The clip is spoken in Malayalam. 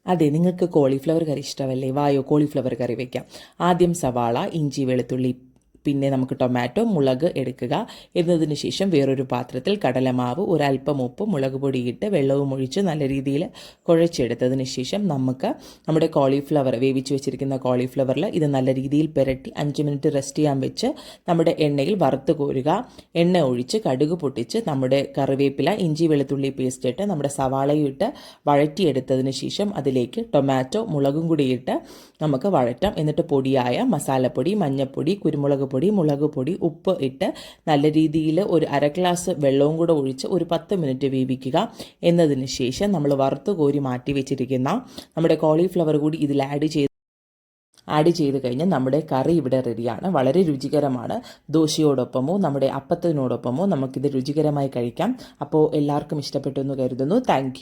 അതെ, നിങ്ങൾക്ക് കോളിഫ്ലവർ കറി ഇഷ്ടമല്ലേ? വായോ, കോളിഫ്ലവർ കറി വയ്ക്കാം. ആദ്യം സവാള, ഇഞ്ചി, വെളുത്തുള്ളി, പിന്നെ നമുക്ക് ടൊമാറ്റോ, മുളക് എടുക്കുക. എന്നതിന് ശേഷം വേറൊരു പാത്രത്തിൽ കടലമാവ്, ഒരല്പം ഉപ്പ്, മുളക് പൊടിയിട്ട് വെള്ളവും ഒഴിച്ച് നല്ല രീതിയിൽ കുഴച്ചെടുത്തതിന് ശേഷം നമുക്ക് നമ്മുടെ കോളിഫ്ലവർ, വേവിച്ച് വെച്ചിരിക്കുന്ന കോളിഫ്ലവറിൽ ഇത് നല്ല രീതിയിൽ പുരട്ടി 5 മിനിറ്റ് റെസ്റ്റ് ചെയ്യാൻ വെച്ച് നമ്മുടെ എണ്ണയിൽ വറുത്ത് കോരുക. എണ്ണ ഒഴിച്ച് കടുക് പൊട്ടിച്ച് നമ്മുടെ കറിവേപ്പില, ഇഞ്ചി, വെളുത്തുള്ളി പേസ്റ്റ് ഇട്ട് നമ്മുടെ സവാളയും ഇട്ട് വഴറ്റിയെടുത്തതിന് ശേഷം അതിലേക്ക് ടൊമാറ്റോ, മുളകും കൂടി ഇട്ട് നമുക്ക് വഴറ്റാം. എന്നിട്ട് പൊടിയായ മസാലപ്പൊടി, മഞ്ഞൾപ്പൊടി, കുരുമുളക് പൊടി, മുളക് പൊടി, ഉപ്പ് ഇട്ട് നല്ല രീതിയിൽ ഒരു 1/2 ഗ്ലാസ് വെള്ളവും കൂടെ ഒഴിച്ച് ഒരു 10 മിനിറ്റ് വേവിക്കുക. എന്നതിന് ശേഷം നമ്മൾ വറുത്ത് കോരി മാറ്റി വെച്ചിരിക്കുന്ന നമ്മുടെ കോളിഫ്ലവർ കൂടി ഇതിൽ ആഡ് ചെയ്ത് കഴിഞ്ഞാൽ നമ്മുടെ കറി ഇവിടെ റെഡിയാണ്. വളരെ രുചികരമാണ്. ദോശയോടൊപ്പമോ നമ്മുടെ അപ്പത്തിനോടൊപ്പമോ നമുക്കിത് രുചികരമായി കഴിക്കാം. അപ്പോൾ എല്ലാവർക്കും ഇഷ്ടപ്പെട്ടു എന്ന് കരുതുന്നു. താങ്ക്